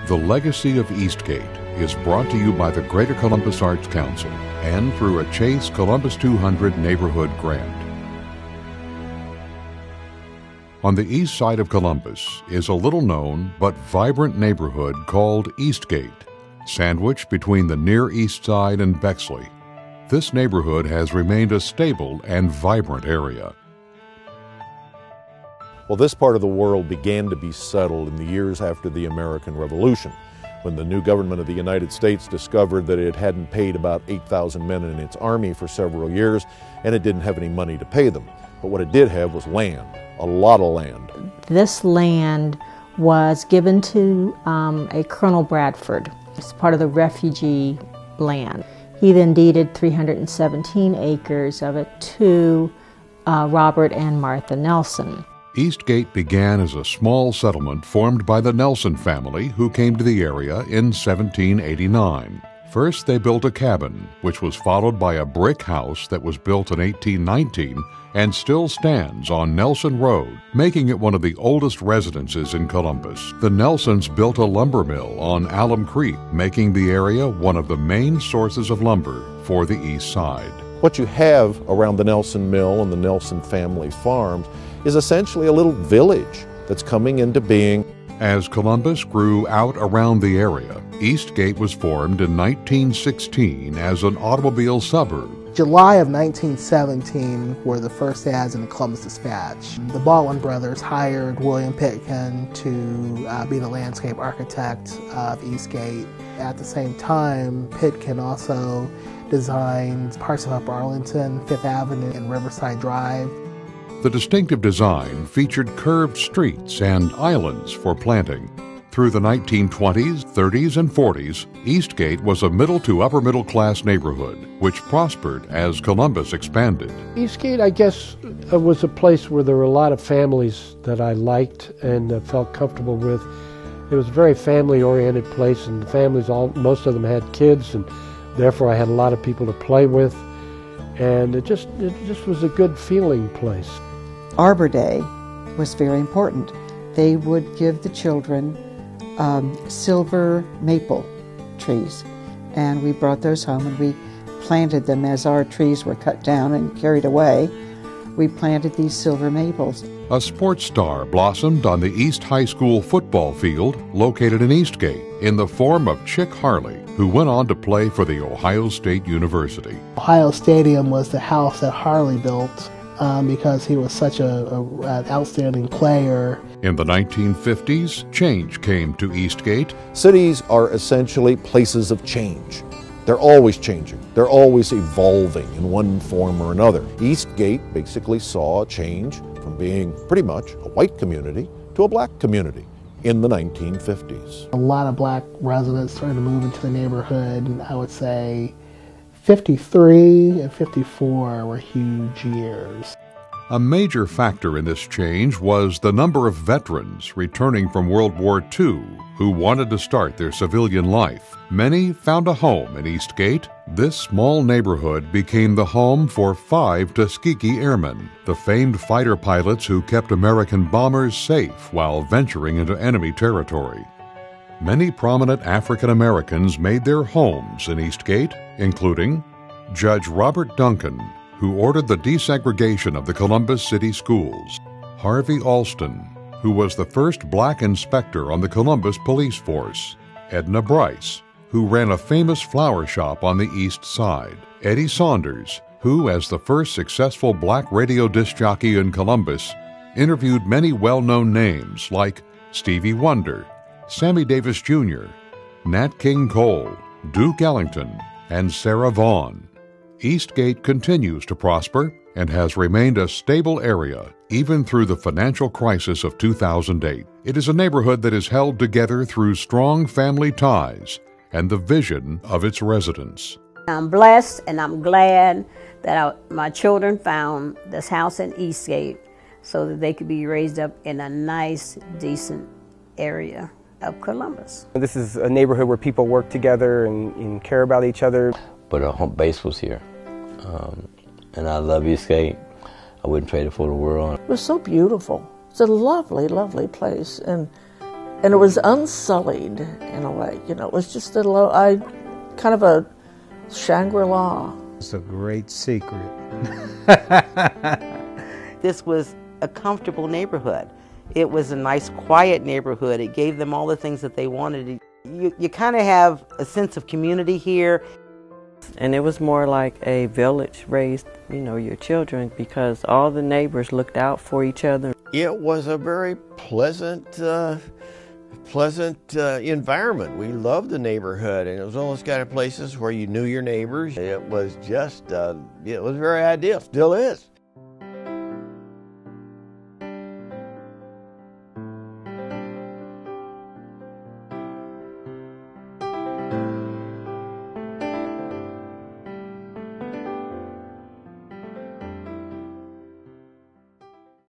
The Legacy of Eastgate is brought to you by the Greater Columbus Arts Council and through a Chase Columbus 200 neighborhood grant. On the east side of Columbus is a little-known but vibrant neighborhood called Eastgate, sandwiched between the Near East Side and Bexley. This neighborhood has remained a stable and vibrant area. Well, this part of the world began to be settled in the years after the American Revolution, when the new government of the United States discovered that it hadn't paid about 8,000 men in its army for several years, and it didn't have any money to pay them. But what it did have was land, a lot of land. This land was given to a Colonel Bradford. It's part of the refugee land. He then deeded 317 acres of it to Robert and Martha Nelson. Eastgate began as a small settlement formed by the Nelson family who came to the area in 1789. First, they built a cabin, which was followed by a brick house that was built in 1819 and still stands on Nelson Road, making it one of the oldest residences in Columbus. The Nelsons built a lumber mill on Alum Creek, making the area one of the main sources of lumber for the east side. What you have around the Nelson Mill and the Nelson family farms is essentially a little village that's coming into being. As Columbus grew out around the area, Eastgate was formed in 1916 as an automobile suburb. July of 1917 were the first ads in the Columbus Dispatch. The Baldwin brothers hired William Pitkin to be the landscape architect of Eastgate. At the same time, Pitkin also designed parts of Upper Arlington, Fifth Avenue, and Riverside Drive. The distinctive design featured curved streets and islands for planting. Through the 1920s, 30s, and 40s, Eastgate was a middle to upper middle class neighborhood, which prospered as Columbus expanded. Eastgate, I guess, was a place where there were a lot of families that I liked and felt comfortable with. It was a very family-oriented place, and the families, most of them had kids, and therefore I had a lot of people to play with, and it just was a good feeling place. Arbor Day was very important. They would give the children silver maple trees, and we brought those home and we planted them as our trees were cut down and carried away. We planted these silver maples. A sports star blossomed on the East High School football field located in Eastgate in the form of Chick Harley, who went on to play for the Ohio State University. Ohio Stadium was the house that Harley built because he was such an outstanding player. In the 1950s, change came to Eastgate. Cities are essentially places of change. They're always changing. They're always evolving in one form or another. Eastgate basically saw a change from being pretty much a white community to a black community in the 1950s. A lot of black residents started to move into the neighborhood, and I would say 53 and 54 were huge years. A major factor in this change was the number of veterans returning from World War II who wanted to start their civilian life. Many found a home in Eastgate. This small neighborhood became the home for 5 Tuskegee Airmen, the famed fighter pilots who kept American bombers safe while venturing into enemy territory. Many prominent African Americans made their homes in Eastgate, including Judge Robert Duncan, who ordered the desegregation of the Columbus City Schools; Harvey Alston, who was the first black inspector on the Columbus police force; Edna Bryce, who ran a famous flower shop on the east side; Eddie Saunders, who, as the first successful black radio disc jockey in Columbus, interviewed many well-known names like Stevie Wonder, Sammy Davis Jr., Nat King Cole, Duke Ellington, and Sarah Vaughan. Eastgate continues to prosper and has remained a stable area even through the financial crisis of 2008. It is a neighborhood that is held together through strong family ties and the vision of its residents. I'm blessed and I'm glad that my children found this house in Eastgate so that they could be raised up in a nice, decent area of Columbus. This is a neighborhood where people work together and care about each other. But our home base was here, and I love Eastgate. I wouldn't trade it for the world. It was so beautiful. It's a lovely, lovely place, and And it was unsullied in a way, you know. It was just kind of a Shangri-La. It's a great secret. This was a comfortable neighborhood. It was a nice, quiet neighborhood. It gave them all the things that they wanted. You kind of have a sense of community here. And it was more like a village raised, you know, your children, because all the neighbors looked out for each other. It was a very pleasant environment. We loved the neighborhood, and it was one of those kind of places where you knew your neighbors. It was just, it was very ideal, still is.